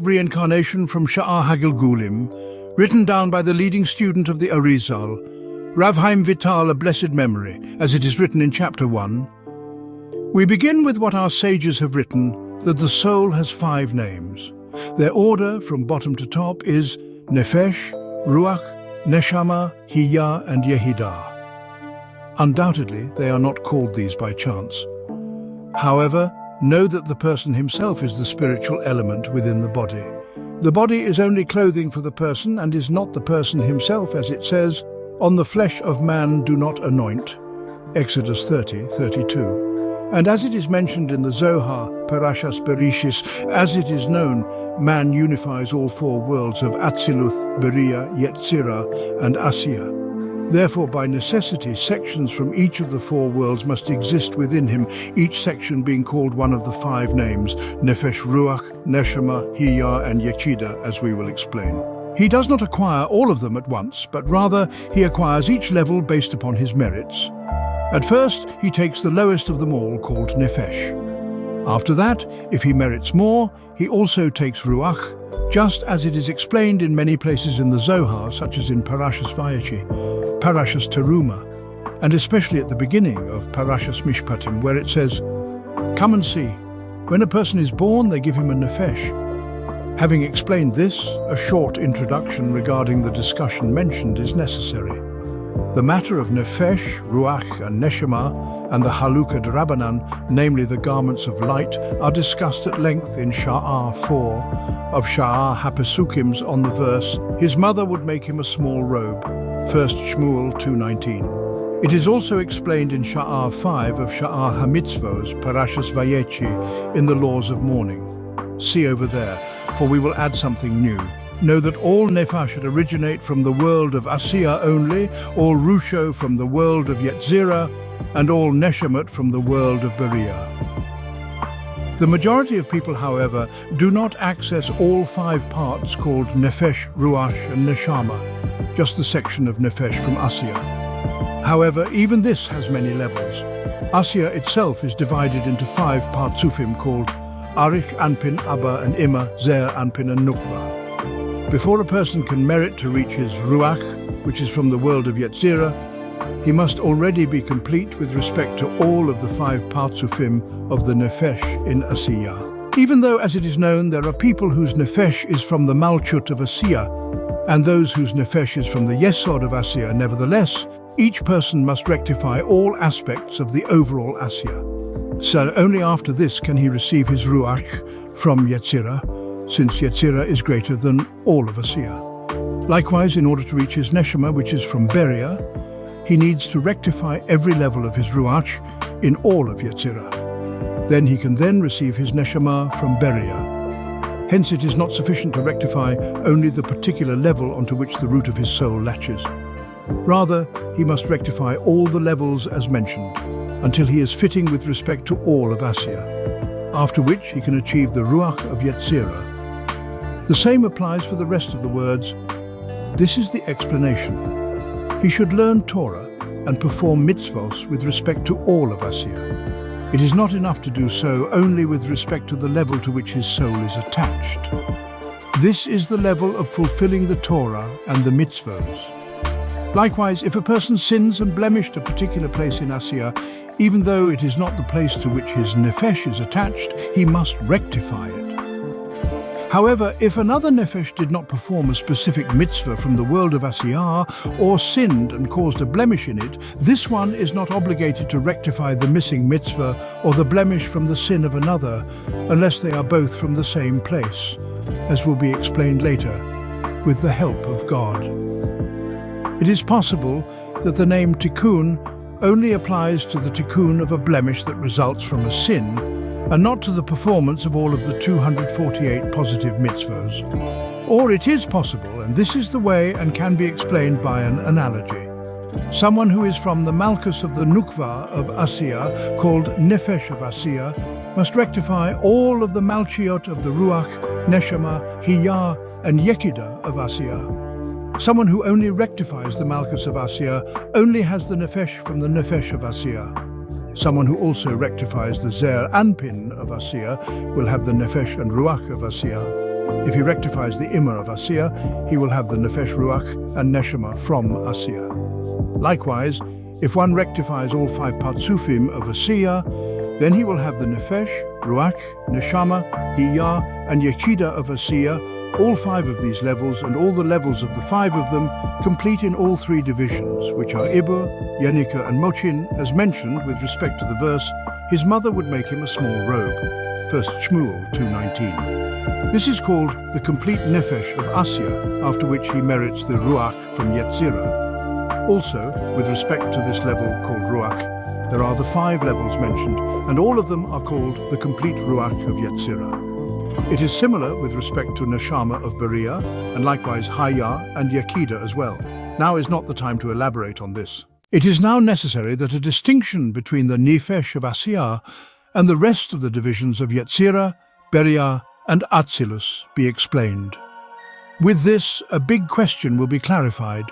Reincarnation from Sha'ar HaGilgulim, written down by the leading student of the Arizal, Rabbi Chaim Vital, a blessed memory, as it is written in chapter 1. We begin with what our sages have written, that the soul has 5 names. Their order, from bottom to top, is Nefesh, Ruach, Neshama, Hiya, and Yehidah. Undoubtedly, they are not called these by chance. However, know that the person himself is the spiritual element within the body. The body is only clothing for the person and is not the person himself, as it says, "On the flesh of man do not anoint." Exodus 30:32. And as it is mentioned in the Zohar, Parashas Bereshis, as it is known, man unifies all 4 worlds of Atziluth, Beriah, Yetzirah, and Asiya. Therefore, by necessity, sections from each of the 4 worlds must exist within him, each section being called one of the 5 names, Nefesh, Ruach, Neshama, Hiya, and Yechidah, as we will explain. He does not acquire all of them at once, but rather he acquires each level based upon his merits. At first, he takes the lowest of them all, called Nefesh. After that, if he merits more, he also takes Ruach, just as it is explained in many places in the Zohar, such as in Parashas Vayechi, Parashas Teruma, and especially at the beginning of Parashas Mishpatim, where it says, "Come and see, when a person is born, they give him a nefesh." Having explained this, a short introduction regarding the discussion mentioned is necessary. The matter of nefesh, ruach, and neshama, and the halukah d'Rabbanan, namely the garments of light, are discussed at length in Sha'ar 4 of Sha'ar HaPesukims on the verse, "His mother would make him a small robe." 1 Shmuel 2:19. It is also explained in Sha'ar 5 of Sha'ar HaMitzvos, Parashas Vayechi, in the laws of mourning. See over there, for we will add something new. Know that all nefesh should originate from the world of Asiya only, all rusho from the world of Yetzirah, and all neshamot from the world of Beriah. The majority of people, however, do not access all 5 parts called nefesh, ruach, and neshama, just the section of nefesh from Asiya. However, even this has many levels. Asiya itself is divided into 5 partsufim called Arich, Anpin, Abba, and Ima, Zer, Anpin, and Nukva. Before a person can merit to reach his Ruach, which is from the world of Yetzirah, he must already be complete with respect to all of the 5 partsufim of the Nefesh in Asiya. Even though, as it is known, there are people whose Nefesh is from the Malchut of Asiya, and those whose Nefesh is from the Yesod of Asiya, nevertheless, each person must rectify all aspects of the overall Asiya. So only after this can he receive his Ruach from Yetzirah, since Yetzirah is greater than all of Asiya. Likewise, in order to reach his Neshama, which is from Beriah, he needs to rectify every level of his Ruach in all of Yetzirah. Then he can receive his Neshama from Beriah. Hence it is not sufficient to rectify only the particular level onto which the root of his soul latches. Rather, he must rectify all the levels as mentioned, until he is fitting with respect to all of Asiya, after which he can achieve the Ruach of Yetzirah. The same applies for the rest of the words. This is the explanation. He should learn Torah and perform mitzvos with respect to all of Asiya. It is not enough to do so only with respect to the level to which his soul is attached. This is the level of fulfilling the Torah and the mitzvos. Likewise, if a person sins and blemished a particular place in Asiya, even though it is not the place to which his nefesh is attached, he must rectify it. However, if another nefesh did not perform a specific mitzvah from the world of Asiya, or sinned and caused a blemish in it, this one is not obligated to rectify the missing mitzvah or the blemish from the sin of another, unless they are both from the same place, as will be explained later, with the help of God. It is possible that the name Tikkun only applies to the tikkun of a blemish that results from a sin, and not to the performance of all of the 248 positive mitzvos. Or it is possible, and this is the way and can be explained by an analogy. Someone who is from the Malchus of the Nukva of Asiya, called Nefesh of Asiya, must rectify all of the Malchiot of the Ruach, Neshama, Hiya, and Yechidah of Asiya. Someone who only rectifies the Malchus of Asiya only has the Nefesh from the Nefesh of Asiya. Someone who also rectifies the Zer Anpin of Asiya will have the Nefesh and Ruach of Asiya. If he rectifies the Immer of Asiya, he will have the Nefesh Ruach and Neshama from Asiya. Likewise, if one rectifies all 5 Partsufim of Asiya, then he will have the Nefesh, Ruach, Neshama, Hiyah, and Yechida of Asiya, all 5 of these levels and all the levels of the 5 of them, complete in all 3 divisions, which are Ibur, Yenika, and Mochin, as mentioned with respect to the verse, his mother would make him a small robe. 1 Shmuel 2:19. This is called the complete Nefesh of Asiya, after which he merits the Ruach from Yetzirah. Also, with respect to this level called Ruach, there are the 5 levels mentioned, and all of them are called the complete Ruach of Yetzirah. It is similar with respect to Neshama of Beria, and likewise Haya and Yechida as well. Now is not the time to elaborate on this. It is now necessary that a distinction between the Nefesh of Asiya and the rest of the divisions of Yetzirah, Beria, and Atzilus be explained. With this, a big question will be clarified.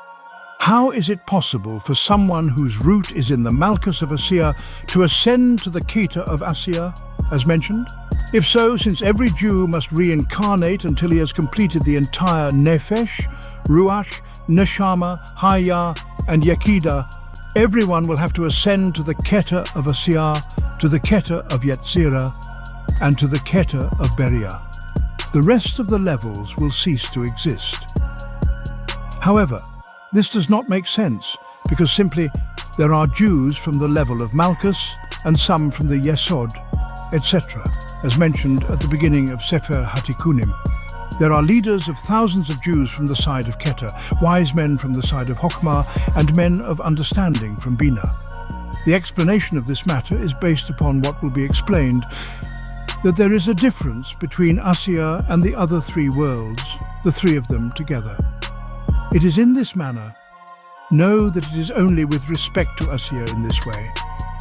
How is it possible for someone whose root is in the Malchus of Asiya to ascend to the Keta of Asiya, as mentioned? If so, since every Jew must reincarnate until he has completed the entire Nefesh, Ruach, Neshama, Haya, and Yechida, everyone will have to ascend to the Keta of Asiya, to the Keta of Yetzirah, and to the Keta of Beria. The rest of the levels will cease to exist. However, this does not make sense, because simply there are Jews from the level of Malchus and some from the Yesod, etc., as mentioned at the beginning of Sefer HaTikkunim. There are leaders of thousands of Jews from the side of Keta, wise men from the side of Chokmah, and men of understanding from Bina. The explanation of this matter is based upon what will be explained, that there is a difference between Asiya and the other 3 worlds, the 3 of them together. It is in this manner. Know that it is only with respect to Asiya in this way.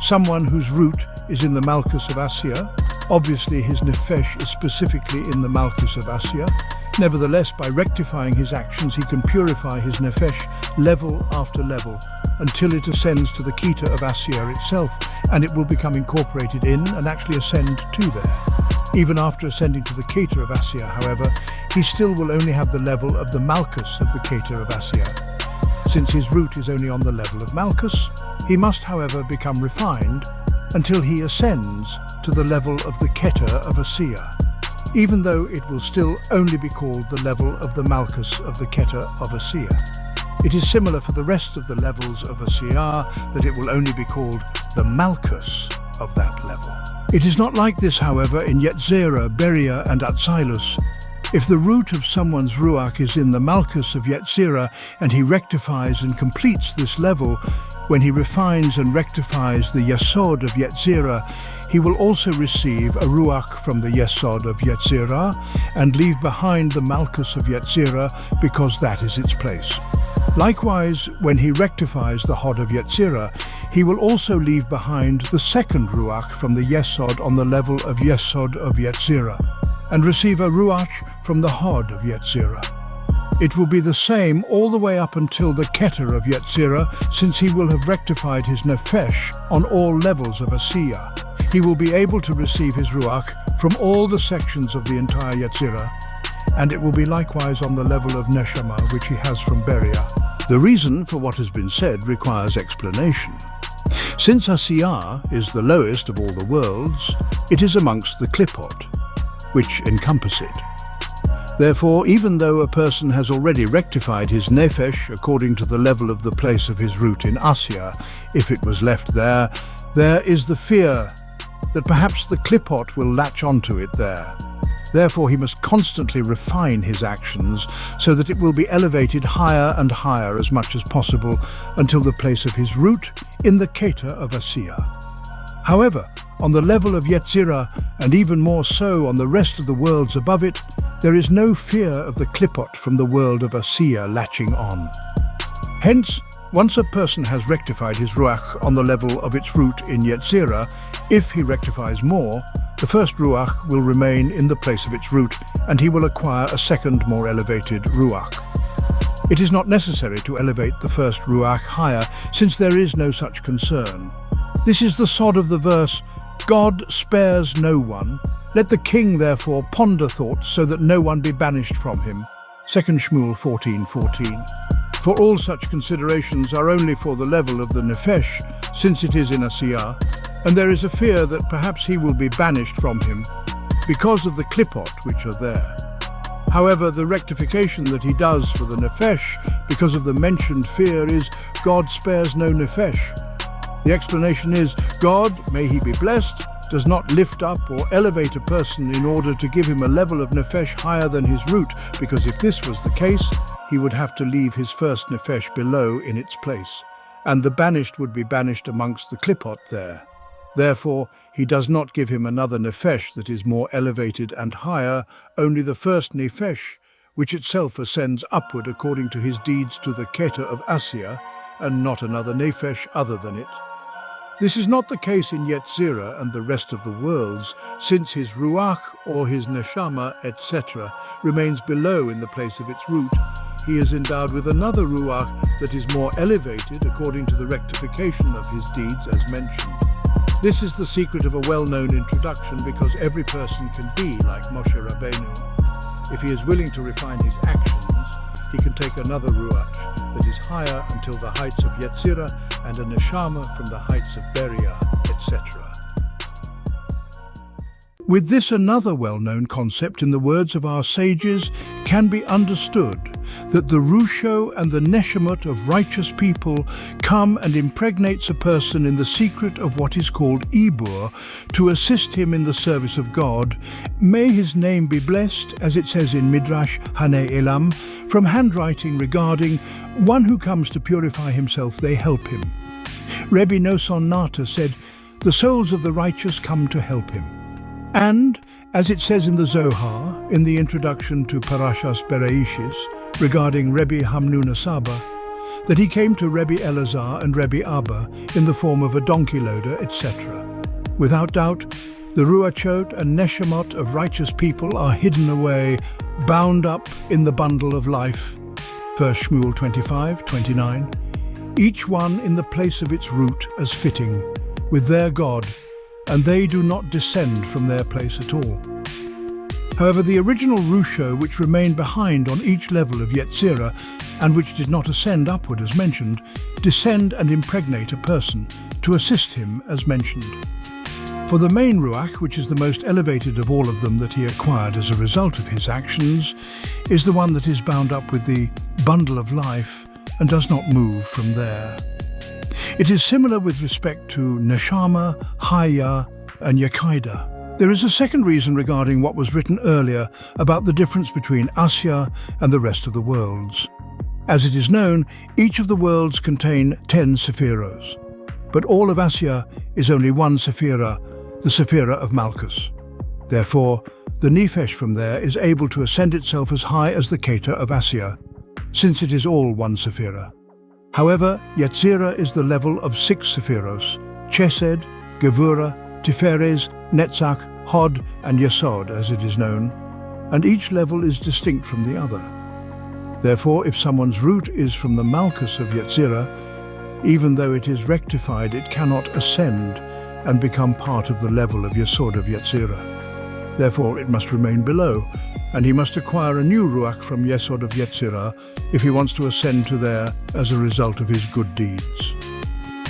Someone whose root is in the Malchus of Asiya, obviously his Nefesh is specifically in the Malchus of Asiya. Nevertheless, by rectifying his actions, he can purify his Nefesh level after level until it ascends to the Keta of Asiya itself, and it will become incorporated in and actually ascend to there. Even after ascending to the Keta of Asiya, however, he still will only have the level of the Malchus of the Keta of Asiya. Since his root is only on the level of Malchus, he must, however, become refined until he ascends to the level of the Keta of Asiya, even though it will still only be called the level of the Malchus of the Keta of Asiya. It is similar for the rest of the levels of Asiya that it will only be called the Malchus of that level. It is not like this, however, in Yetzirah, Beria, and Atzilus. If the root of someone's Ruach is in the Malchus of Yetzirah and he rectifies and completes this level, when he refines and rectifies the Yesod of Yetzirah, he will also receive a Ruach from the Yesod of Yetzirah and leave behind the Malchus of Yetzirah because that is its place. Likewise, when he rectifies the Hod of Yetzirah, he will also leave behind the second Ruach from the Yesod on the level of Yesod of Yetzirah and receive a Ruach from the Hod of Yetzirah. It will be the same all the way up until the Keter of Yetzirah, since he will have rectified his Nefesh on all levels of Asiya. He will be able to receive his Ruach from all the sections of the entire Yetzirah, and it will be likewise on the level of Neshama, which he has from Beria. The reason for what has been said requires explanation. Since Asiya is the lowest of all the worlds, it is amongst the Klipot, which encompass it. Therefore, even though a person has already rectified his Nefesh according to the level of the place of his root in Asiya, if it was left there, there is the fear that perhaps the Klipot will latch onto it there. Therefore, he must constantly refine his actions so that it will be elevated higher and higher as much as possible until the place of his root in the Keta of Asiya. However, on the level of Yetzirah, and even more so on the rest of the worlds above it, there is no fear of the Klipot from the world of Asiya latching on. Hence, once a person has rectified his Ruach on the level of its root in Yetzirah, if he rectifies more, the first Ruach will remain in the place of its root, and he will acquire a second, more elevated Ruach. It is not necessary to elevate the first Ruach higher, since there is no such concern. This is the sod of the verse, God spares no one. Let the king therefore ponder thoughts so that no one be banished from him. 2 Shmuel 14:14. For all such considerations are only for the level of the nefesh, since it is in Asiyah, and there is a fear that perhaps he will be banished from him because of the klipot which are there. However, the rectification that he does for the nefesh because of the mentioned fear is God spares no nefesh. The explanation is God, may he be blessed, does not lift up or elevate a person in order to give him a level of nefesh higher than his root, because if this was the case, he would have to leave his first nefesh below in its place, and the banished would be banished amongst the klipot there. Therefore, he does not give him another nefesh that is more elevated and higher, only the first nefesh, which itself ascends upward according to his deeds to the Keter of Asiyah, and not another nefesh other than it. This is not the case in Yetzirah and the rest of the worlds, since his ruach or his neshama, etc., remains below in the place of its root. He is endowed with another ruach that is more elevated according to the rectification of his deeds as mentioned. This is the secret of a well-known introduction, because every person can be like Moshe Rabbeinu. If he is willing to refine his actions, he can take another ruach that is higher until the heights of Yetzirah, and a neshama from the heights of Beria, etc. With this, another well-known concept in the words of our sages can be understood, that the Rusho and the Neshamot of righteous people come and impregnates a person in the secret of what is called Ibur to assist him in the service of God. May his name be blessed, as it says in Midrash Hanei Elam, from handwriting regarding one who comes to purify himself, they help him. Rebbe Noson Nata said, the souls of the righteous come to help him. And, as it says in the Zohar, in the introduction to Parashas Bereshis, regarding Rebbe Hamnuna Saba, that he came to Rebbe Elazar and Rebbe Abba in the form of a donkey loader, etc. Without doubt, the Ruachot and Neshamot of righteous people are hidden away, bound up in the bundle of life. 1 Shmuel 25:29. Each one in the place of its root as fitting, with their God, and they do not descend from their place at all. However, the original Rusho, which remained behind on each level of Yetzirah, and which did not ascend upward as mentioned, descend and impregnate a person, to assist him as mentioned. For the main Ruach, which is the most elevated of all of them that he acquired as a result of his actions, is the one that is bound up with the bundle of life and does not move from there. It is similar with respect to Neshama, Haya, and Yekaida. There is a second reason regarding what was written earlier about the difference between Asya and the rest of the worlds. As it is known, each of the worlds contain 10 sephiros, but all of Asya is only one sephira, the sephira of Malchus. Therefore, the nefesh from there is able to ascend itself as high as the Keter of Asya, since it is all one sephira. However, Yetzirah is the level of 6 sephiros, Chesed, Gevurah, Tiferes, Netzach, Hod, and Yesod, as it is known, and each level is distinct from the other. Therefore, if someone's root is from the Malchus of Yetzirah, even though it is rectified, it cannot ascend and become part of the level of Yesod of Yetzirah. Therefore, it must remain below, and he must acquire a new Ruach from Yesod of Yetzirah if he wants to ascend to there as a result of his good deeds.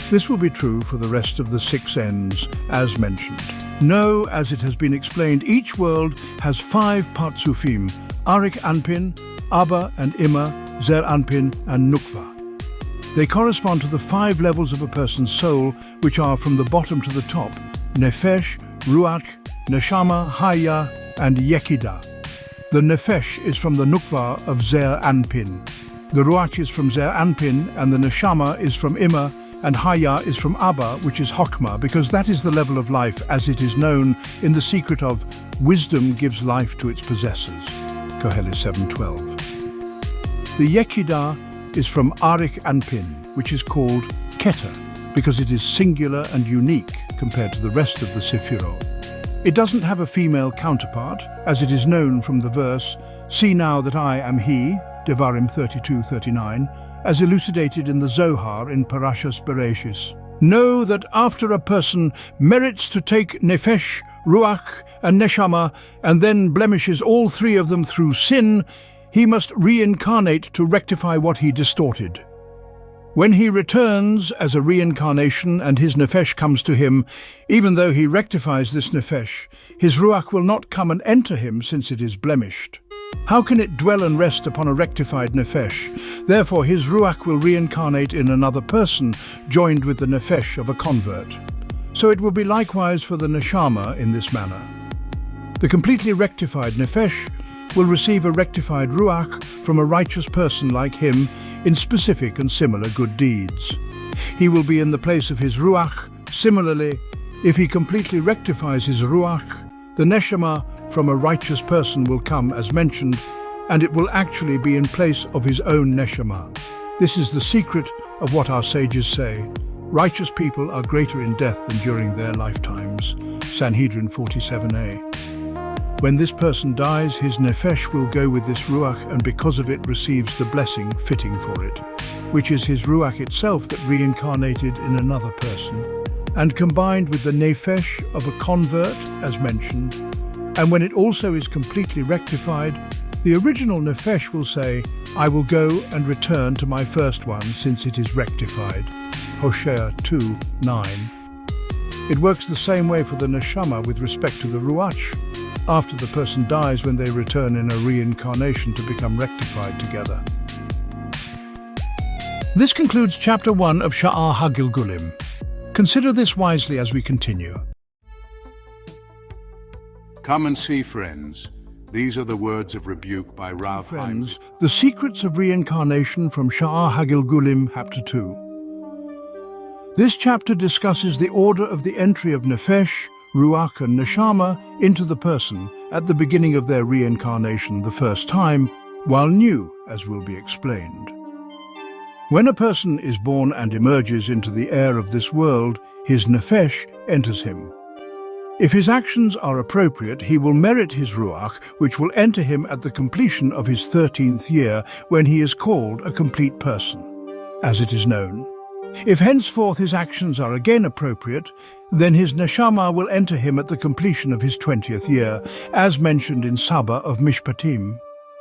This will be true for the rest of the 6 ends, as mentioned. Know, as it has been explained, each world has 5 Partsufim, Arik Anpin, Abba and Ima, Zer Anpin and Nukva. They correspond to the 5 levels of a person's soul, which are from the bottom to the top, Nefesh, Ruach, Neshama, Haya and Yekida. The Nefesh is from the Nukva of Zer Anpin. The Ruach is from Zer Anpin, and the Neshama is from Ima, and Haya is from Abba, which is Hokmah, because that is the level of life as it is known in the secret of wisdom gives life to its possessors. Koheles 7:12. The Yekidah is from Arik Anpin, which is called Keter, because it is singular and unique compared to the rest of the Sephirot. It doesn't have a female counterpart, as it is known from the verse, "See now that I am he," Devarim 32:39, as elucidated in the Zohar in Parashas Bereshis. Know that after a person merits to take nefesh, ruach and neshama, and then blemishes all three of them through sin, he must reincarnate to rectify what he distorted. When he returns as a reincarnation and his nefesh comes to him, even though he rectifies this nefesh, his ruach will not come and enter him since it is blemished. How can it dwell and rest upon a rectified nefesh? Therefore his ruach will reincarnate in another person, joined with the nefesh of a convert. So it will be likewise for the neshama in this manner. The completely rectified nefesh will receive a rectified ruach from a righteous person like him in specific and similar good deeds. He will be in the place of his ruach. Similarly, if he completely rectifies his ruach, the neshama from a righteous person will come as mentioned, and it will actually be in place of his own neshama. This is the secret of what our sages say. Righteous people are greater in death than during their lifetimes. Sanhedrin 47a. When this person dies, his nefesh will go with this ruach and because of it receives the blessing fitting for it, which is his ruach itself that reincarnated in another person, and combined with the nefesh of a convert as mentioned. And when it also is completely rectified, the original nefesh will say, I will go and return to my first one since it is rectified. Hosea 2:9. It works the same way for the neshama with respect to the ruach. After the person dies, when they return in a reincarnation to become rectified together. This concludes Chapter 1 of Sha'ar HaGilgulim. Consider this wisely as we continue. Come and see, friends. These are the words of rebuke by Rabbi Chaim. The secrets of reincarnation from Sha'ar HaGilgulim, Chapter 2. This chapter discusses the order of the entry of nefesh, ruach and neshama into the person at the beginning of their reincarnation the first time, while new, as will be explained. When a person is born and emerges into the air of this world, his nefesh enters him. If his actions are appropriate, he will merit his ruach, which will enter him at the completion of his 13th year, when he is called a complete person, as it is known. If henceforth his actions are again appropriate, then his neshama will enter him at the completion of his 20th year, as mentioned in Saba of Mishpatim.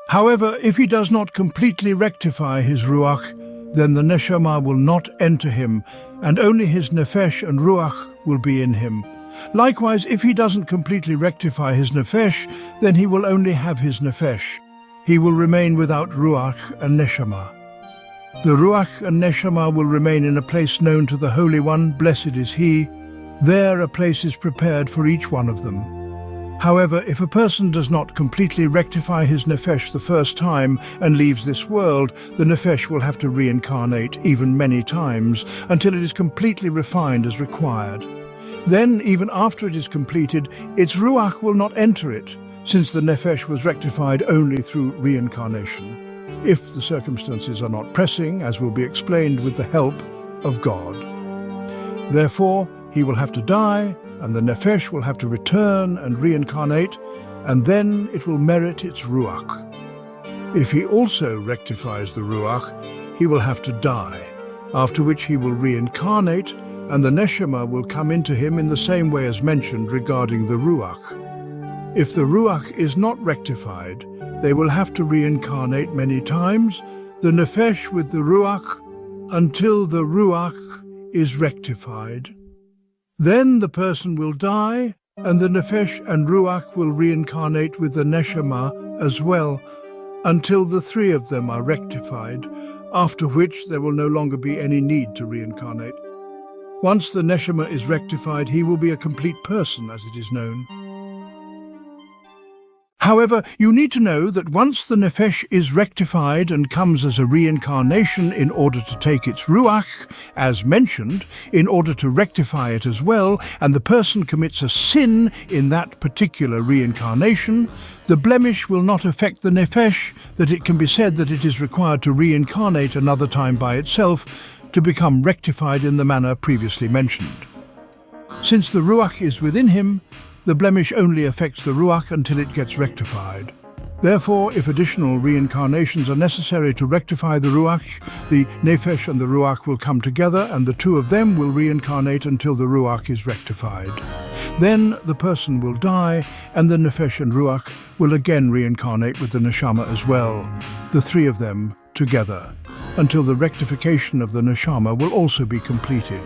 However, if he does not completely rectify his ruach, then the neshama will not enter him, and only his nefesh and ruach will be in him. Likewise, if he doesn't completely rectify his nefesh, then he will only have his nefesh. He will remain without ruach and neshama. The ruach and neshama will remain in a place known to the Holy One, blessed is He. There a place is prepared for each one of them. However, if a person does not completely rectify his nefesh the first time and leaves this world, the nefesh will have to reincarnate even many times until it is completely refined as required. Then, even after it is completed, its ruach will not enter it, since the nefesh was rectified only through reincarnation, if the circumstances are not pressing, as will be explained with the help of God. Therefore, he will have to die, and the nefesh will have to return and reincarnate, and then it will merit its ruach. If he also rectifies the ruach, he will have to die, after which he will reincarnate, and the neshama will come into him in the same way as mentioned regarding the ruach. If the ruach is not rectified, they will have to reincarnate many times, the nefesh with the ruach, until the ruach is rectified. Then the person will die, and the nefesh and ruach will reincarnate with the neshama as well, until the three of them are rectified, after which there will no longer be any need to reincarnate. Once the neshama is rectified, he will be a complete person, as it is known. However, you need to know that once the nefesh is rectified and comes as a reincarnation in order to take its ruach, as mentioned, in order to rectify it as well, and the person commits a sin in that particular reincarnation, the blemish will not affect the nefesh, that it can be said that it is required to reincarnate another time by itself to become rectified in the manner previously mentioned. Since the ruach is within him, the blemish only affects the ruach until it gets rectified. Therefore, if additional reincarnations are necessary to rectify the Ruach, the Nefesh and the Ruach will come together and the two of them will reincarnate until the Ruach is rectified. Then the person will die and the Nefesh and Ruach will again reincarnate with the Neshama as well, the three of them together, until the rectification of the Neshama will also be completed.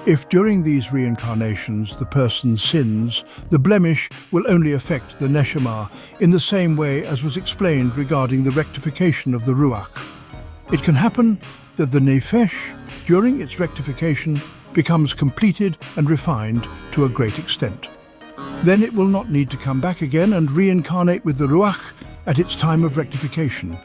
If during these reincarnations the person sins, the blemish will only affect the Neshama in the same way as was explained regarding the rectification of the Ruach. It can happen that the Nefesh, during its rectification, becomes completed and refined to a great extent. Then it will not need to come back again and reincarnate with the Ruach at its time of rectification.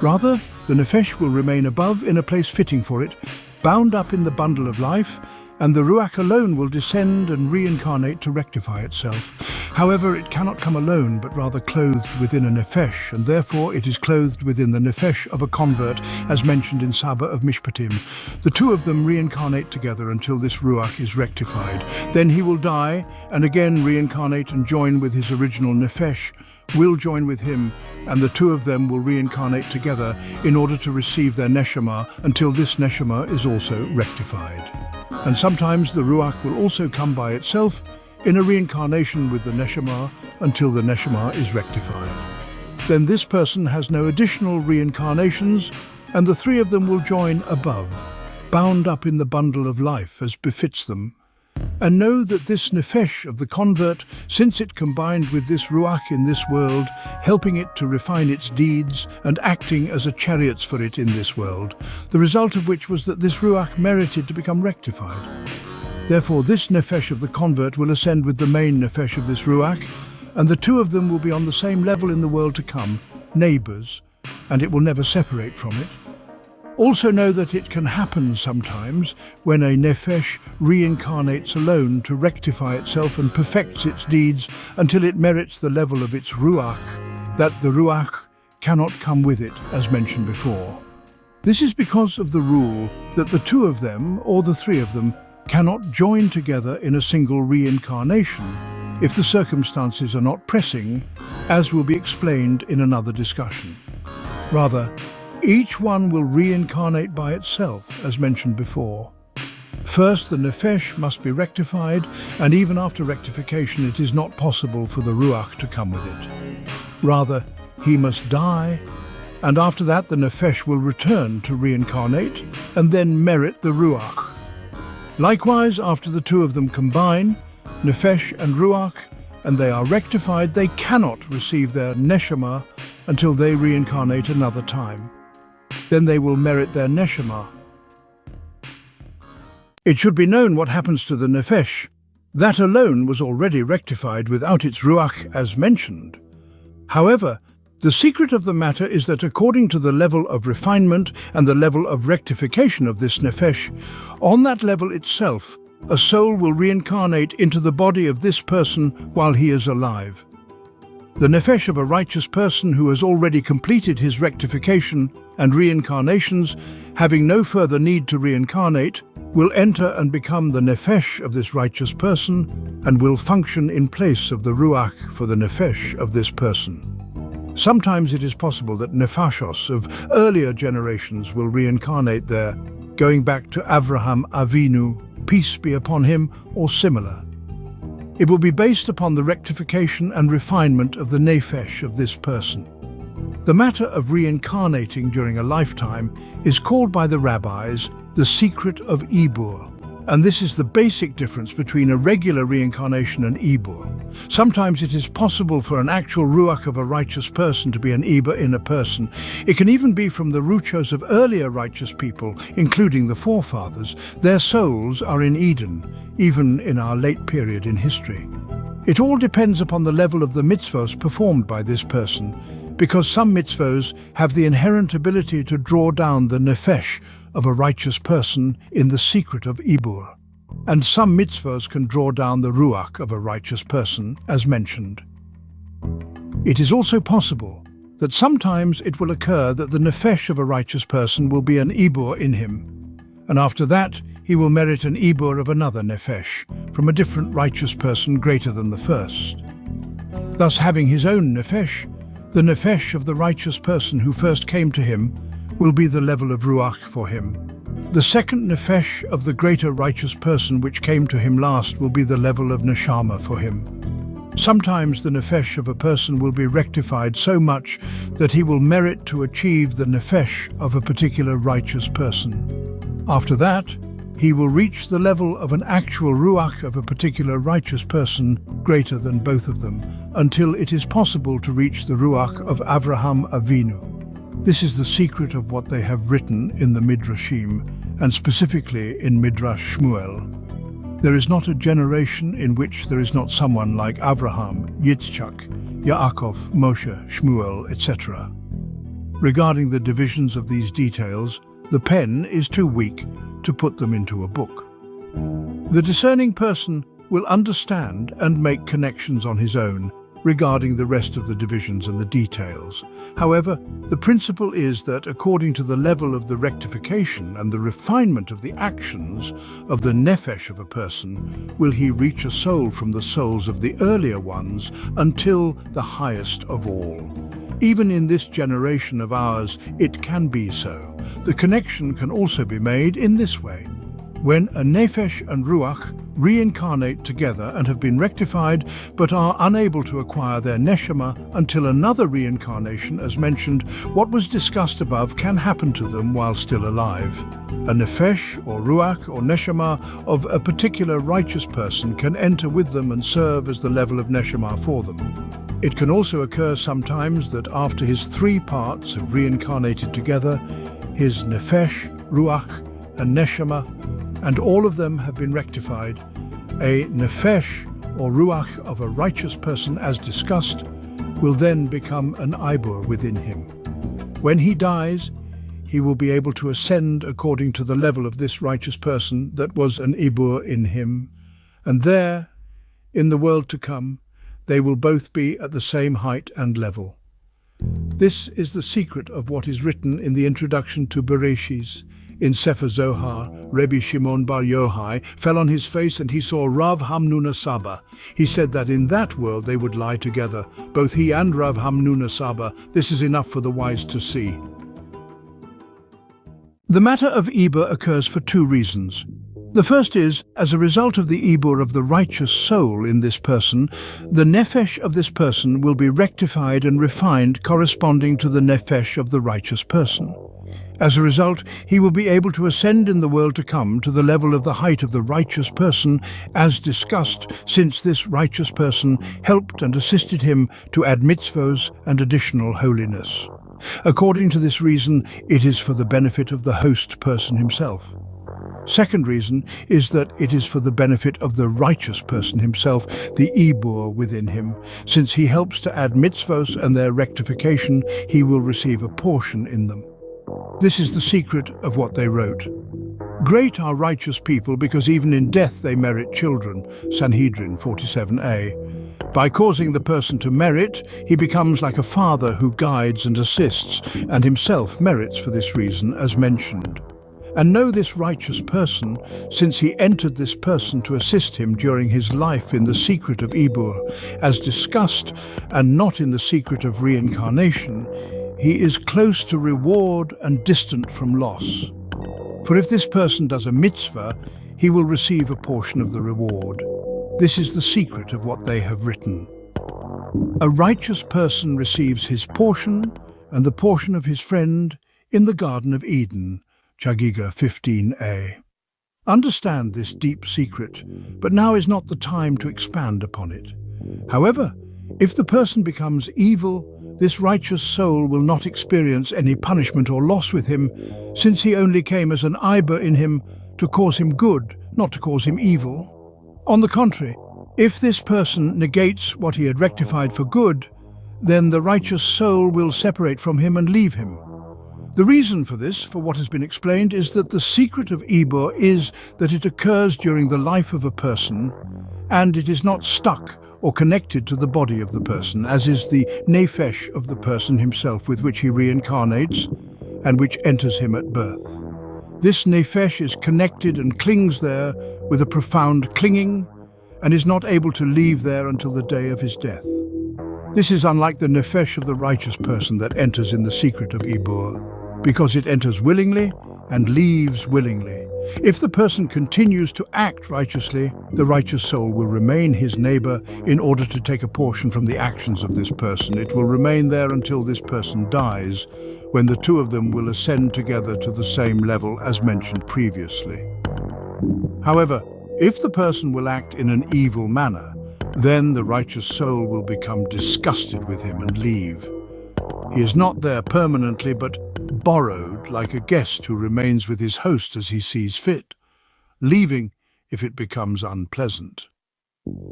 Rather, the Nefesh will remain above in a place fitting for it, bound up in the bundle of life, and the Ruach alone will descend and reincarnate to rectify itself. However, it cannot come alone, but rather clothed within a Nefesh, and therefore it is clothed within the Nefesh of a convert, as mentioned in Saba of Mishpatim. The two of them reincarnate together until this Ruach is rectified. Then he will die, and again reincarnate and join with his original Nefesh, will join with him, and the two of them will reincarnate together in order to receive their Neshama until this Neshama is also rectified. And sometimes the Ruach will also come by itself in a reincarnation with the Neshama until the Neshama is rectified. Then this person has no additional reincarnations, and the three of them will join above, bound up in the bundle of life as befits them. And know that this Nefesh of the convert, since it combined with this Ruach in this world, helping it to refine its deeds and acting as a chariots for it in this world, the result of which was that this Ruach merited to become rectified. Therefore this Nefesh of the convert will ascend with the main Nefesh of this Ruach, and the two of them will be on the same level in the world to come, neighbours, and it will never separate from it. Also know that it can happen sometimes when a Nefesh reincarnates alone to rectify itself and perfects its deeds until it merits the level of its Ruach, that the Ruach cannot come with it, as mentioned before. This is because of the rule that the two of them, or the three of them, cannot join together in a single reincarnation if the circumstances are not pressing, as will be explained in another discussion. Rather, each one will reincarnate by itself, as mentioned before. First, the Nefesh must be rectified, and even after rectification it is not possible for the Ruach to come with it. Rather, he must die, and after that the Nefesh will return to reincarnate, and then merit the Ruach. Likewise, after the two of them combine, Nefesh and Ruach, and they are rectified, they cannot receive their Neshama until they reincarnate another time. Then they will merit their Neshama. It should be known what happens to the Nefesh. That alone was already rectified without its Ruach as mentioned. However, the secret of the matter is that according to the level of refinement and the level of rectification of this Nefesh, on that level itself, a soul will reincarnate into the body of this person while he is alive. The Nefesh of a righteous person who has already completed his rectification and reincarnations, having no further need to reincarnate, will enter and become the Nefesh of this righteous person and will function in place of the Ruach for the Nefesh of this person. Sometimes it is possible that Nefashos of earlier generations will reincarnate there, going back to Avraham Avinu, peace be upon him, or similar. It will be based upon the rectification and refinement of the Nefesh of this person. The matter of reincarnating during a lifetime is called by the rabbis the secret of Ibur, and this is the basic difference between a regular reincarnation and Ibur. Sometimes it is possible for an actual Ruach of a righteous person to be an Ibur in a person. It can even be from the Ruchos of earlier righteous people, including the forefathers. Their souls are in Eden, even in our late period in history. It all depends upon the level of the mitzvos performed by this person, because some mitzvos have the inherent ability to draw down the Nefesh of a righteous person in the secret of Ibur, and some mitzvos can draw down the Ruach of a righteous person, as mentioned. It is also possible that sometimes it will occur that the Nefesh of a righteous person will be an Ibur in him, and after that he will merit an Ibur of another Nefesh from a different righteous person greater than the first. Thus, having his own Nefesh, The nefesh of the righteous person who first came to him will be the level of ruach for him. The second nefesh of the greater righteous person which came to him last will be the level of neshama for him. Sometimes the nefesh of a person will be rectified so much that he will merit to achieve the nefesh of a particular righteous person. After that, he will reach the level of an actual ruach of a particular righteous person greater than both of them, until it is possible to reach the ruach of Avraham Avinu. This is the secret of what they have written in the Midrashim, and specifically in Midrash Shmuel. There is not a generation in which there is not someone like Avraham, Yitzchak, Yaakov, Moshe, Shmuel, etc. Regarding the divisions of these details, the pen is too weak to put them into a book. The discerning person will understand and make connections on his own regarding the rest of the divisions and the details. However, the principle is that according to the level of the rectification and the refinement of the actions of the nefesh of a person, will he reach a soul from the souls of the earlier ones until the highest of all. Even in this generation of ours, it can be so. The connection can also be made in this way. When a nefesh and ruach reincarnate together and have been rectified but are unable to acquire their neshama until another reincarnation, as mentioned, what was discussed above can happen to them while still alive. A nefesh or ruach or neshama of a particular righteous person can enter with them and serve as the level of neshama for them. It can also occur sometimes that after his three parts have reincarnated together, his nefesh, ruach and neshama, and all of them have been rectified, a nefesh or ruach of a righteous person, as discussed, will then become an ibur within him. When he dies, he will be able to ascend according to the level of this righteous person that was an ibur in him, and there, in the world to come, they will both be at the same height and level. This is the secret of what is written in the introduction to Bereshis. In Sefer Zohar, Rabbi Shimon Bar Yochai fell on his face and he saw Rav Hamnuna Saba. He said that in that world they would lie together, both he and Rav Hamnuna Saba. This is enough for the wise to see. The matter of Ibur occurs for two reasons. The first is, as a result of the Ibur of the righteous soul in this person, the nefesh of this person will be rectified and refined corresponding to the nefesh of the righteous person. As a result, he will be able to ascend in the world to come to the level of the height of the righteous person, as discussed, since this righteous person helped and assisted him to add mitzvos and additional holiness. According to this reason, it is for the benefit of the host person himself. Second reason is that it is for the benefit of the righteous person himself, the ibur within him. Since he helps to add mitzvos and their rectification, he will receive a portion in them. This is the secret of what they wrote. Great are righteous people because even in death they merit children. Sanhedrin 47a. By causing the person to merit, he becomes like a father who guides and assists, and himself merits for this reason, as mentioned. And know this righteous person, since he entered this person to assist him during his life in the secret of Ibur, as discussed, and not in the secret of reincarnation, he is close to reward and distant from loss. For if this person does a mitzvah, he will receive a portion of the reward. This is the secret of what they have written. A righteous person receives his portion and the portion of his friend in the Garden of Eden, Chagiga 15a. Understand this deep secret, but now is not the time to expand upon it. However, if the person becomes evil, this righteous soul will not experience any punishment or loss with him, since he only came as an ibur in him to cause him good, not to cause him evil. On the contrary, if this person negates what he had rectified for good, then the righteous soul will separate from him and leave him. The reason for this, for what has been explained, is that the secret of Ibur is that it occurs during the life of a person, and it is not stuck or connected to the body of the person, as is the nefesh of the person himself with which he reincarnates and which enters him at birth. This nefesh is connected and clings there with a profound clinging and is not able to leave there until the day of his death. This is unlike the nefesh of the righteous person that enters in the secret of Ibur, because it enters willingly and leaves willingly. If the person continues to act righteously, the righteous soul will remain his neighbor in order to take a portion from the actions of this person. It will remain there until this person dies, when the two of them will ascend together to the same level as mentioned previously. However, if the person will act in an evil manner, then the righteous soul will become disgusted with him and leave. He is not there permanently, but borrowed like a guest who remains with his host as he sees fit, leaving if it becomes unpleasant.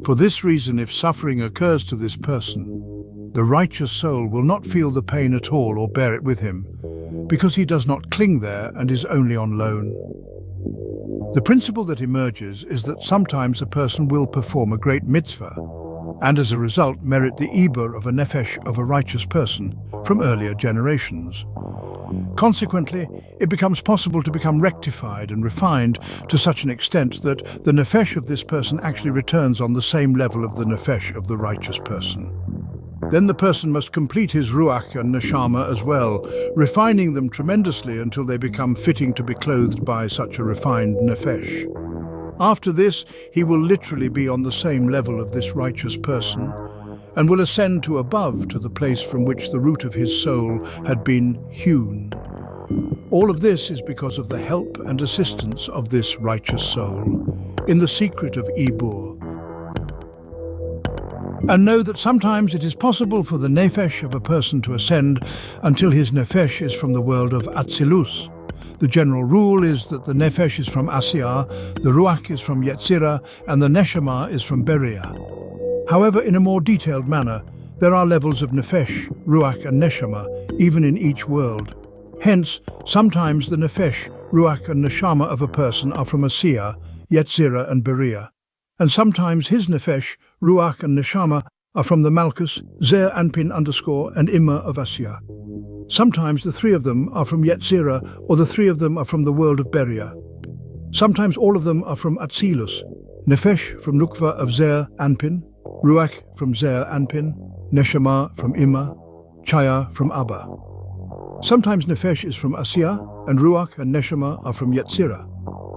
For this reason, if suffering occurs to this person, the righteous soul will not feel the pain at all or bear it with him, because he does not cling there and is only on loan. The principle that emerges is that sometimes a person will perform a great mitzvah, and as a result merit the ibur of a nefesh of a righteous person from earlier generations. Consequently, it becomes possible to become rectified and refined to such an extent that the nefesh of this person actually returns on the same level of the nefesh of the righteous person. Then the person must complete his ruach and neshama as well, refining them tremendously until they become fitting to be clothed by such a refined nefesh. After this, he will literally be on the same level of this righteous person, and will ascend to above, to the place from which the root of his soul had been hewn. All of this is because of the help and assistance of this righteous soul in the secret of Ibur. And know that sometimes it is possible for the nefesh of a person to ascend until his nefesh is from the world of Atzilus. The general rule is that the nefesh is from Asiya, the ruach is from Yetzirah, and the neshama is from Beria. However, in a more detailed manner, there are levels of nefesh, ruach and neshama, even in each world. Hence, sometimes the nefesh, ruach and neshama of a person are from Asiya, Yetzirah and Beria, and sometimes his nefesh, ruach and neshama are from the Malchus, Zer Anpin _ and Imma of Asiya. Sometimes the three of them are from Yetzirah, or the three of them are from the world of Beria. Sometimes all of them are from Atzilus, nefesh from Nukva of Zer Anpin, ruach from Zer Anpin, neshama from Imma, chaya from Abba. Sometimes nefesh is from Asiya, and ruach and neshama are from Yetzirah.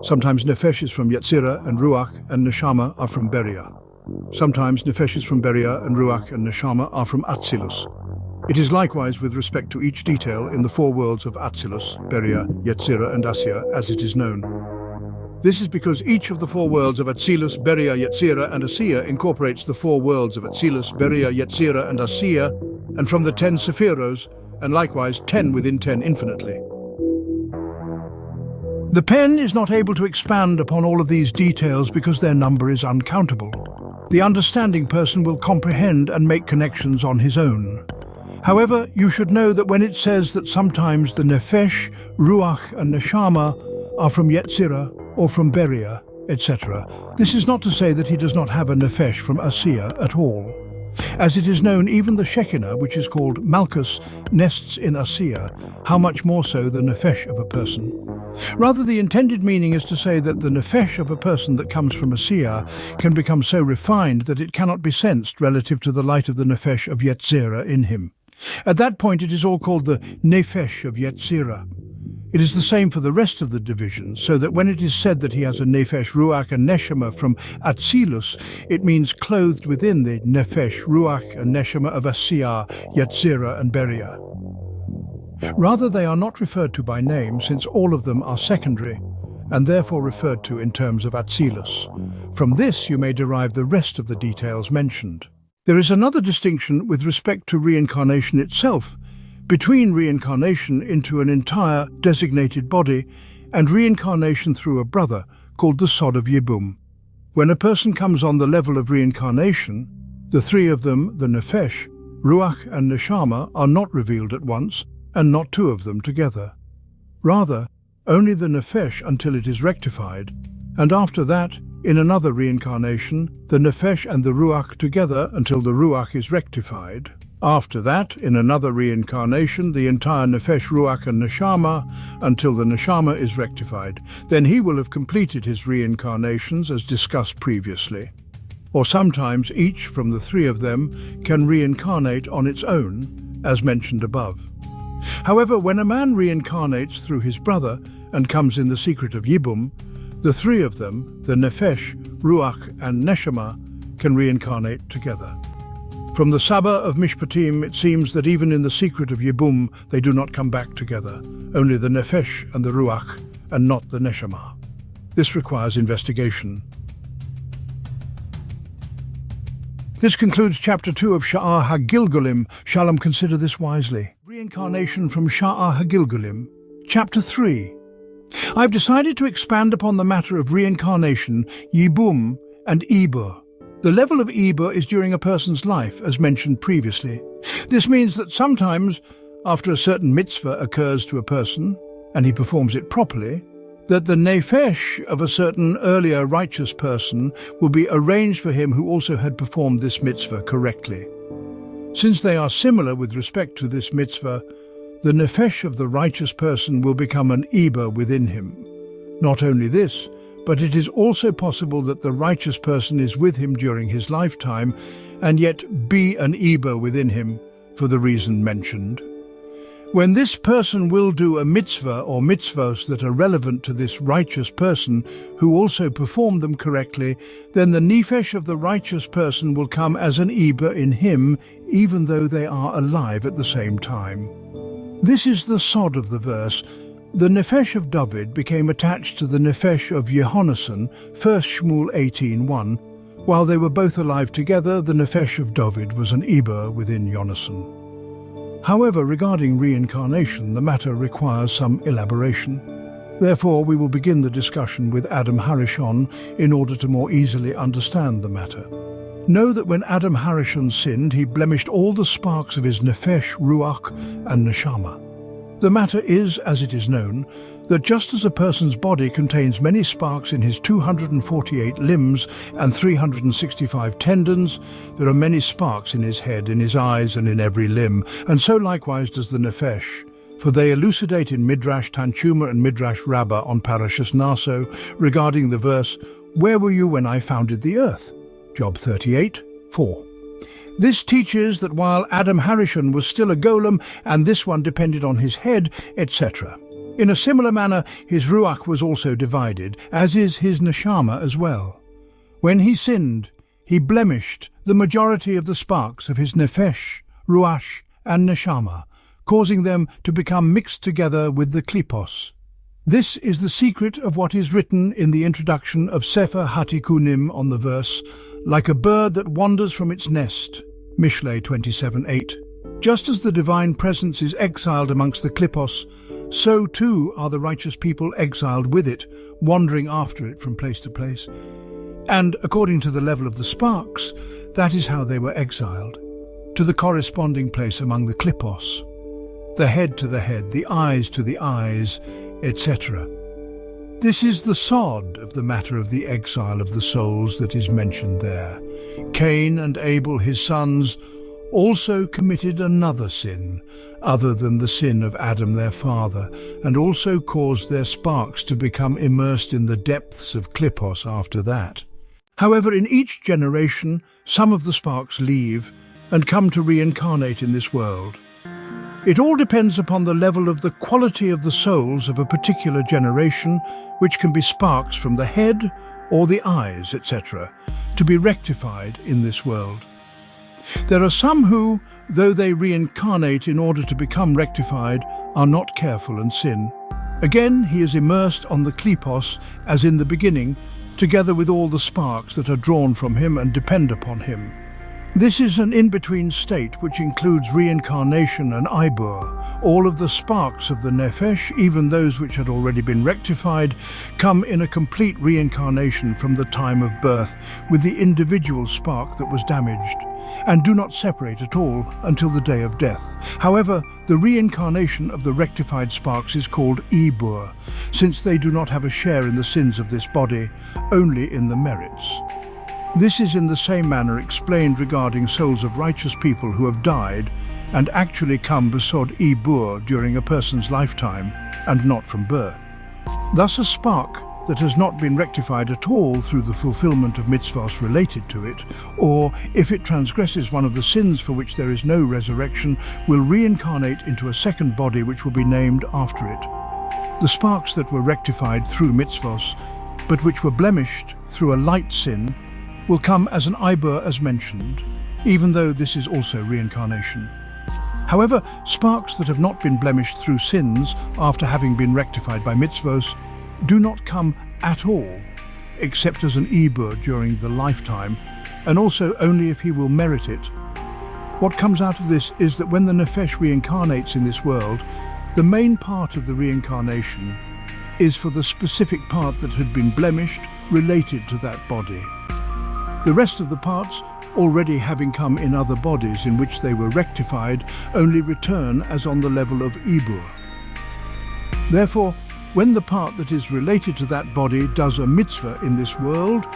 Sometimes nefesh is from Yetzirah, and ruach and neshama are from Beria. Sometimes nefesh is from Beria, and ruach and neshama are from Atzilus. It is likewise with respect to each detail in the four worlds of Atzilus, Beria, Yetzirah and Asiya, as it is known. This is because each of the four worlds of Atzilus, Beria, Yetzirah and Asiya incorporates the four worlds of Atzilus, Beria, Yetzirah and Asiya, and from the 10 sephiros, and likewise 10 within 10 infinitely. The pen is not able to expand upon all of these details because their number is uncountable. The understanding person will comprehend and make connections on his own. However, you should know that when it says that sometimes the nefesh, ruach and neshama are from Yetzirah or from Beria, etc., this is not to say that he does not have a nefesh from Asiya at all. As it is known, even the Shekinah, which is called Malchus, nests in Asiya, how much more so the nefesh of a person. Rather, the intended meaning is to say that the nefesh of a person that comes from Asiya can become so refined that it cannot be sensed relative to the light of the nefesh of Yetzirah in him. At that point it is all called the nefesh of Yetzirah. It is the same for the rest of the divisions, so that when it is said that he has a nefesh, ruach and neshama from Atzilus, it means clothed within the nefesh, ruach and neshama of Asiya, Yetzirah and Beria. Rather, they are not referred to by name, since all of them are secondary, and therefore referred to in terms of Atzilus. From this you may derive the rest of the details mentioned. There is another distinction with respect to reincarnation itself, between reincarnation into an entire designated body and reincarnation through a brother called the Sod of Yibum. When a person comes on the level of reincarnation, the three of them, the nefesh, ruach and neshama, are not revealed at once, and not two of them together. Rather, only the nefesh until it is rectified, and after that, in another reincarnation, the nefesh and the ruach together until the ruach is rectified. After that, in another reincarnation, the entire nefesh, ruach and neshama until the neshama is rectified. Then he will have completed his reincarnations as discussed previously. or sometimes each from the three of them can reincarnate on its own, as mentioned above. However, when a man reincarnates through his brother and comes in the secret of Yibum, the three of them, the Nefesh, Ruach and Neshama, can reincarnate together. From the Saba of Mishpatim, it seems that even in the secret of Yibum, they do not come back together, only the Nefesh and the Ruach, and not the Neshama. This requires investigation. This concludes Chapter 2 of Sha'ar HaGilgulim. Shalom, consider this wisely. Reincarnation from Sha'ar HaGilgulim. Chapter 3. I've decided to expand upon the matter of reincarnation, Yibum and Ibur. The level of Ibur is during a person's life, as mentioned previously. This means that sometimes, after a certain mitzvah occurs to a person, and he performs it properly, that the nefesh of a certain earlier righteous person will be arranged for him who also had performed this mitzvah correctly. Since they are similar with respect to this mitzvah, the nefesh of the righteous person will become an Ibur within him. Not only this, but it is also possible that the righteous person is with him during his lifetime and yet be an Ibur within him for the reason mentioned. When this person will do a mitzvah or mitzvos that are relevant to this righteous person who also performed them correctly, then the nefesh of the righteous person will come as an Ibur in him, even though they are alive at the same time. This is the sod of the verse. The nefesh of David became attached to the nefesh of Yehonasan, 1 Shmuel 18:1. While they were both alive together, the nefesh of David was an Ibur within Yonasan. However, regarding reincarnation, the matter requires some elaboration. Therefore, we will begin the discussion with Adam Harishon in order to more easily understand the matter. Know that when Adam Harishon sinned, he blemished all the sparks of his nefesh, ruach, and neshama. The matter is, as it is known, that just as a person's body contains many sparks in his 248 limbs and 365 tendons, there are many sparks in his head, in his eyes, and in every limb, and so likewise does the nefesh. For they elucidate in Midrash Tanchuma and Midrash Rabbah on Parashas Naso regarding the verse, "Where were you when I founded the earth?" Job 38:4. This teaches that while Adam Harishon was still a golem and this one depended on his head, etc. In a similar manner, his ruach was also divided, as is his neshama as well. When he sinned, he blemished the majority of the sparks of his nefesh, ruach, and neshama, causing them to become mixed together with the klipos. This is the secret of what is written in the introduction of Sefer HaTikkunim on the verse, "Like a bird that wanders from its nest," Mishlei 27:8. Just as the divine presence is exiled amongst the klipos, so too are the righteous people exiled with it, wandering after it from place to place. And according to the level of the sparks, that is how they were exiled, to the corresponding place among the klipos, the head to the head, the eyes to the eyes, etc. This is the sod of the matter of the exile of the souls that is mentioned there. Cain and Abel, his sons, also committed another sin, other than the sin of Adam their father, and also caused their sparks to become immersed in the depths of klipos after that. However, in each generation, some of the sparks leave and come to reincarnate in this world. It all depends upon the level of the quality of the souls of a particular generation, which can be sparks from the head or the eyes, etc., to be rectified in this world. There are some who, though they reincarnate in order to become rectified, are not careful and sin. Again, he is immersed on the klipos, as in the beginning, together with all the sparks that are drawn from him and depend upon him. This is an in-between state which includes reincarnation and Ibur. All of the sparks of the nefesh, even those which had already been rectified, come in a complete reincarnation from the time of birth with the individual spark that was damaged, and do not separate at all until the day of death. However, the reincarnation of the rectified sparks is called Ibur, since they do not have a share in the sins of this body, only in the merits. This is in the same manner explained regarding souls of righteous people who have died and actually come besod Ibur during a person's lifetime and not from birth. Thus a spark that has not been rectified at all through the fulfillment of mitzvot related to it, or if it transgresses one of the sins for which there is no resurrection, will reincarnate into a second body which will be named after it. The sparks that were rectified through mitzvot, but which were blemished through a light sin, will come as an ibur as mentioned, even though this is also reincarnation. However, sparks that have not been blemished through sins after having been rectified by mitzvot do not come at all, except as an ibur during the lifetime, and also only if he will merit it. What comes out of this is that when the nefesh reincarnates in this world, the main part of the reincarnation is for the specific part that had been blemished related to that body. The rest of the parts, already having come in other bodies in which they were rectified, only return as on the level of ibur. Therefore, when the part that is related to that body does a mitzvah in this world,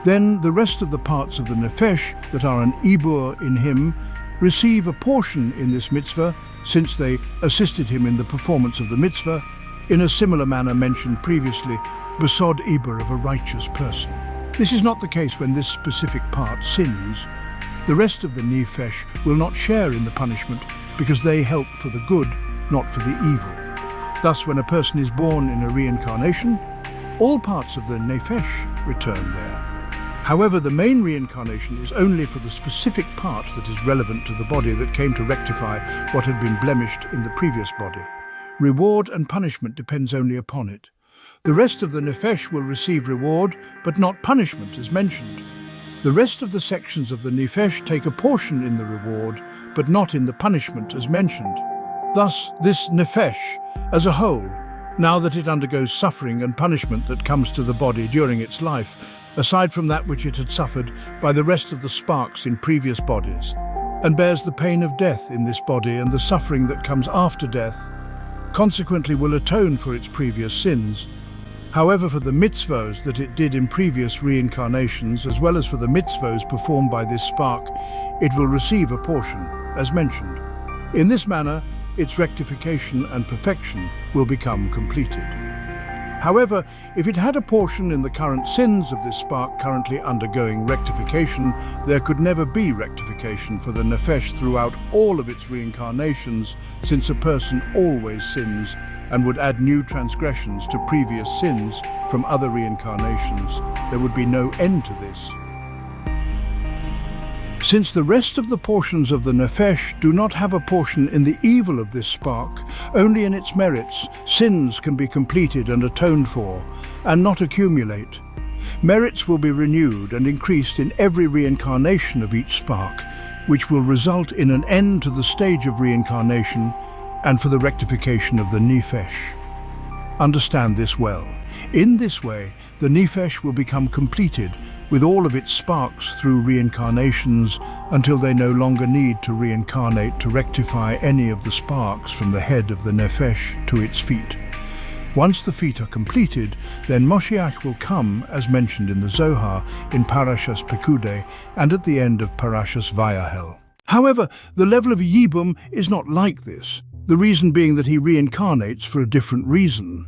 then the rest of the parts of the nefesh that are an ibur in him receive a portion in this mitzvah, since they assisted him in the performance of the mitzvah, in a similar manner mentioned previously, besod ibur of a righteous person. This is not the case when this specific part sins. The rest of the nefesh will not share in the punishment because they help for the good, not for the evil. Thus, when a person is born in a reincarnation, all parts of the nefesh return there. However, the main reincarnation is only for the specific part that is relevant to the body that came to rectify what had been blemished in the previous body. Reward and punishment depends only upon it. The rest of the nefesh will receive reward, but not punishment, as mentioned. The rest of the sections of the nefesh take a portion in the reward, but not in the punishment, as mentioned. Thus, this nefesh, as a whole, now that it undergoes suffering and punishment that comes to the body during its life, aside from that which it had suffered by the rest of the sparks in previous bodies, and bears the pain of death in this body and the suffering that comes after death, consequently will atone for its previous sins. However, for the mitzvos that it did in previous reincarnations, as well as for the mitzvos performed by this spark, it will receive a portion, as mentioned. In this manner, its rectification and perfection will become completed. However, if it had a portion in the current sins of this spark currently undergoing rectification, there could never be rectification for the nefesh throughout all of its reincarnations, since a person always sins and would add new transgressions to previous sins from other reincarnations. There would be no end to this. Since the rest of the portions of the nefesh do not have a portion in the evil of this spark, only in its merits, sins can be completed and atoned for, and not accumulate. Merits will be renewed and increased in every reincarnation of each spark, which will result in an end to the stage of reincarnation and for the rectification of the nefesh. Understand this well. In this way, the nefesh will become completed with all of its sparks through reincarnations until they no longer need to reincarnate to rectify any of the sparks from the head of the nefesh to its feet. Once the feet are completed, then Moshiach will come, as mentioned in the Zohar, in Parashas Pekudei and at the end of Parashas Vayahel. However, the level of Yibum is not like this, the reason being that he reincarnates for a different reason.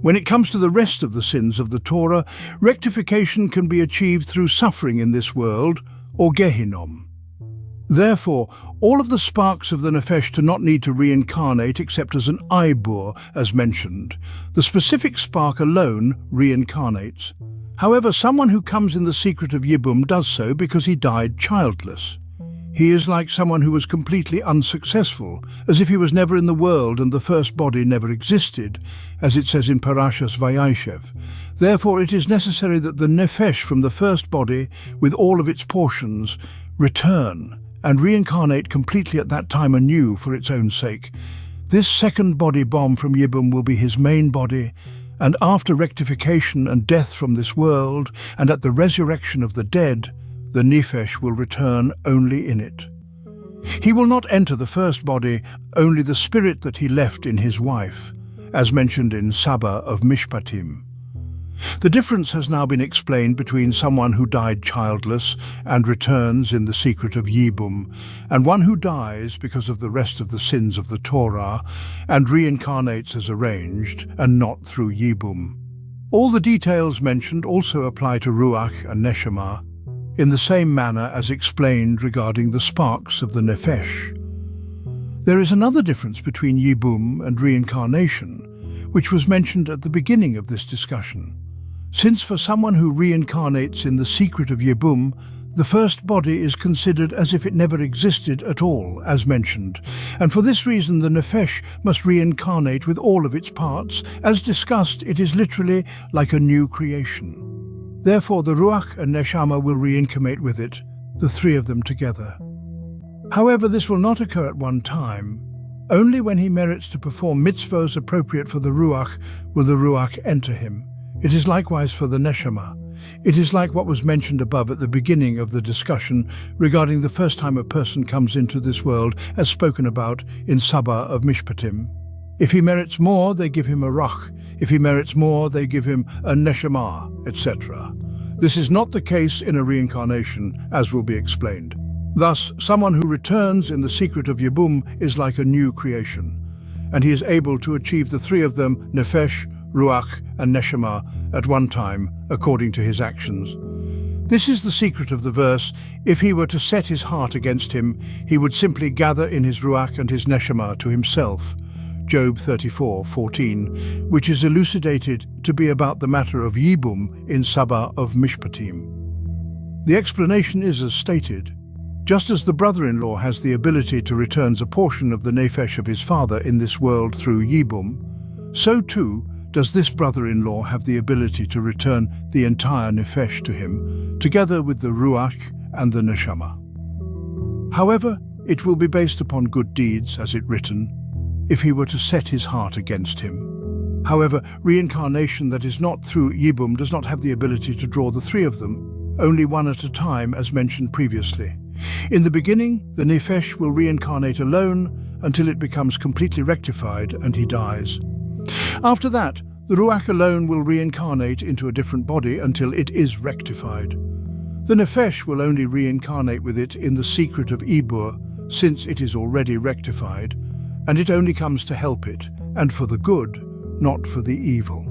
When it comes to the rest of the sins of the Torah, rectification can be achieved through suffering in this world, or Gehinnom. Therefore, all of the sparks of the nefesh do not need to reincarnate except as an ibur, as mentioned. The specific spark alone reincarnates. However, someone who comes in the secret of Yibum does so because he died childless. He is like someone who was completely unsuccessful, as if he was never in the world and the first body never existed, as it says in Parashas Vayeshev. Therefore it is necessary that the nefesh from the first body, with all of its portions, return and reincarnate completely at that time anew for its own sake. This second body bomb from Yibum will be his main body, and after rectification and death from this world, and at the resurrection of the dead, the nefesh will return only in it. He will not enter the first body, only the spirit that he left in his wife, as mentioned in Saba of Mishpatim. The difference has now been explained between someone who died childless and returns in the secret of Yibum, and one who dies because of the rest of the sins of the Torah and reincarnates as arranged and not through Yibum. All the details mentioned also apply to Ruach and Neshama, in the same manner as explained regarding the sparks of the Nefesh. There is another difference between Yibum and reincarnation, which was mentioned at the beginning of this discussion. Since for someone who reincarnates in the secret of Yibum, the first body is considered as if it never existed at all, as mentioned, and for this reason the Nefesh must reincarnate with all of its parts. As discussed, it is literally like a new creation. Therefore the Ruach and Neshama will reincarnate with it, the three of them together. However, this will not occur at one time. Only when he merits to perform mitzvos appropriate for the Ruach will the Ruach enter him. It is likewise for the Neshama. It is like what was mentioned above at the beginning of the discussion regarding the first time a person comes into this world, as spoken about in Sabah of Mishpatim. If he merits more, they give him a Rach. If he merits more, they give him a Neshama, etc. This is not the case in a reincarnation, as will be explained. Thus, someone who returns in the secret of Yibum is like a new creation, and he is able to achieve the three of them, Nefesh, Ruach and Neshama, at one time, according to his actions. This is the secret of the verse: if he were to set his heart against him, he would simply gather in his Ruach and his Neshama to himself. Job 34:14, which is elucidated to be about the matter of Yibum in Sabah of Mishpatim. The explanation is as stated. Just as the brother-in-law has the ability to return a portion of the Nefesh of his father in this world through Yibum, so too does this brother-in-law have the ability to return the entire Nefesh to him, together with the Ruach and the Neshama. However, it will be based upon good deeds, as it written, if he were to set his heart against him. However, reincarnation that is not through Yibum does not have the ability to draw the three of them, only one at a time, as mentioned previously. In the beginning, the Nefesh will reincarnate alone until it becomes completely rectified and he dies. After that, the Ruach alone will reincarnate into a different body until it is rectified. The Nefesh will only reincarnate with it in the secret of Ibur, since it is already rectified, and it only comes to help it, and for the good, not for the evil.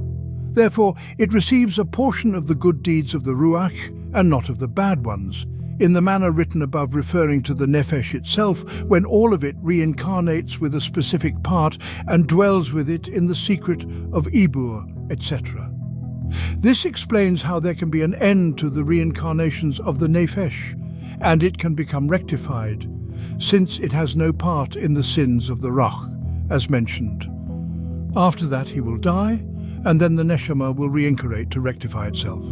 Therefore, it receives a portion of the good deeds of the Ruach and not of the bad ones, in the manner written above, referring to the Nefesh itself, when all of it reincarnates with a specific part and dwells with it in the secret of Ibur, etc. This explains how there can be an end to the reincarnations of the Nefesh, and it can become rectified, since it has no part in the sins of the Rach, as mentioned. After that he will die, and then the Neshama will reincarnate to rectify itself.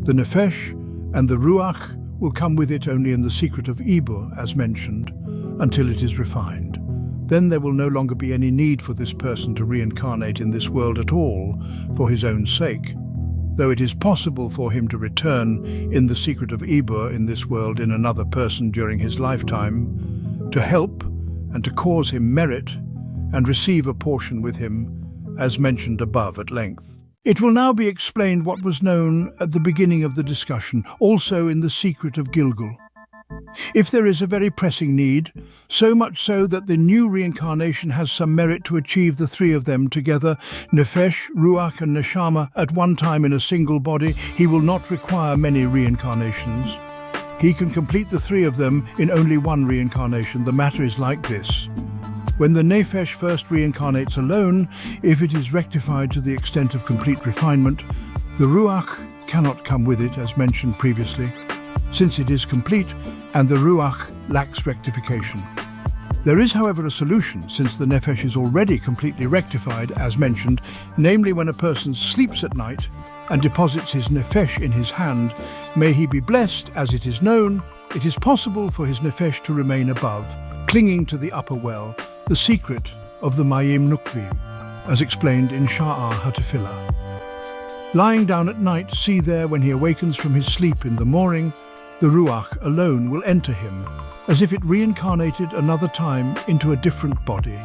The Nefesh and the Ruach will come with it only in the secret of Ibur, as mentioned, until it is refined. Then there will no longer be any need for this person to reincarnate in this world at all for his own sake, though it is possible for him to return in the secret of Ibur in this world in another person during his lifetime, to help and to cause him merit and receive a portion with him, as mentioned above at length. It will now be explained what was known at the beginning of the discussion, also in the secret of Gilgul. If there is a very pressing need, so much so that the new reincarnation has some merit to achieve the three of them together, Nefesh, Ruach and Neshama, at one time in a single body, he will not require many reincarnations. He can complete the three of them in only one reincarnation. The matter is like this. When the Nefesh first reincarnates alone, if it is rectified to the extent of complete refinement, the Ruach cannot come with it, as mentioned previously, since it is complete and the Ruach lacks rectification. There is, however, a solution, since the Nefesh is already completely rectified, as mentioned, namely when a person sleeps at night and deposits his Nefesh in his hand, may he be blessed, as it is known, it is possible for his Nefesh to remain above, clinging to the upper well, the secret of the Mayim Nukvim, as explained in Sha'ar HaGilgulim. Lying down at night, see there when he awakens from his sleep in the morning, the Ruach alone will enter him, as if it reincarnated another time into a different body.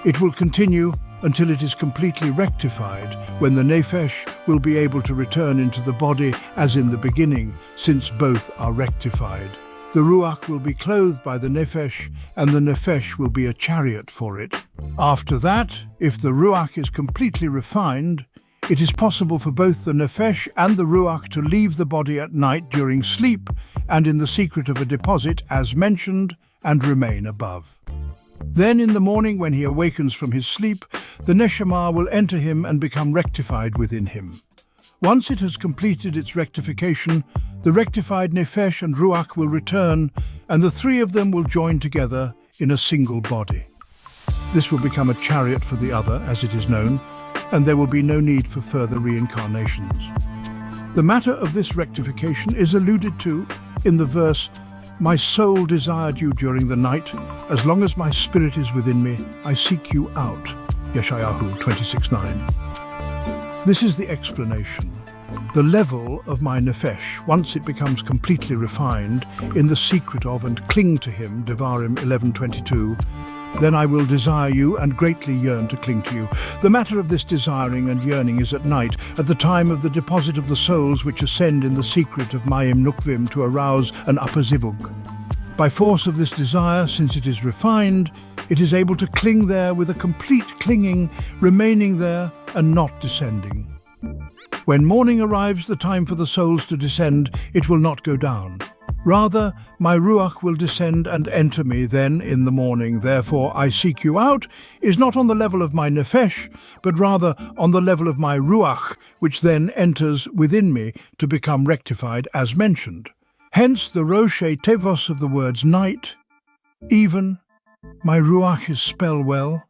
It will continue until it is completely rectified, when the Nefesh will be able to return into the body as in the beginning, since both are rectified. The Ruach will be clothed by the Nefesh, and the Nefesh will be a chariot for it. After that, if the Ruach is completely refined, it is possible for both the nefesh and the ruach to leave the body at night during sleep and in the secret of a deposit as mentioned and remain above. Then in the morning when he awakens from his sleep, the neshama will enter him and become rectified within him. Once it has completed its rectification, the rectified nefesh and ruach will return, and the three of them will join together in a single body. This will become a chariot for the other, as it is known, and there will be no need for further reincarnations. The matter of this rectification is alluded to in the verse, "My soul desired you during the night. As long as my spirit is within me, I seek you out." Yeshayahu 26:9. This is the explanation. The level of my nefesh, once it becomes completely refined, in the secret of and cling to him, Devarim 11:22, then I will desire you and greatly yearn to cling to you. The matter of this desiring and yearning is at night, at the time of the deposit of the souls which ascend in the secret of Mayim Nukvim to arouse an upper zivug. By force of this desire, since it is refined, it is able to cling there with a complete clinging, remaining there and not descending. When morning arrives, the time for the souls to descend, it will not go down. Rather, my ruach will descend and enter me then in the morning. Therefore, I seek you out is not on the level of my nefesh, but rather on the level of my ruach, which then enters within me to become rectified as mentioned. Hence the Roshei Tevos of the words night, even, my ruach is spell well,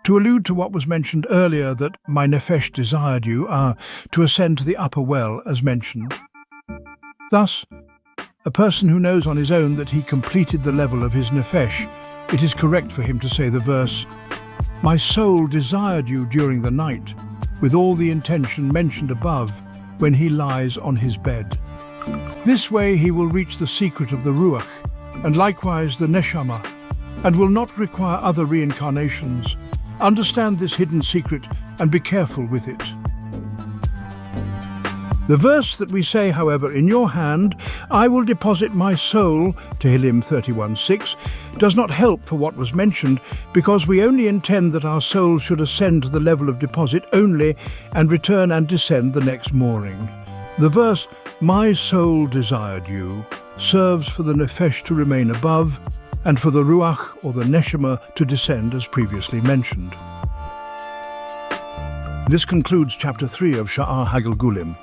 to allude to what was mentioned earlier that my nefesh desired you, to ascend to the upper well as mentioned. Thus, a person who knows on his own that he completed the level of his nefesh, it is correct for him to say the verse, "My soul desired you during the night," with all the intention mentioned above when he lies on his bed. This way he will reach the secret of the ruach, and likewise the neshama, and will not require other reincarnations. Understand this hidden secret and be careful with it. The verse that we say, however, in your hand, I will deposit my soul, Tehillim 31:6, does not help for what was mentioned, because we only intend that our soul should ascend to the level of deposit only and return and descend the next morning. The verse, my soul desired you, serves for the nefesh to remain above and for the ruach or the neshama to descend as previously mentioned. This concludes Chapter 3 of Sha'ar HaGilgulim.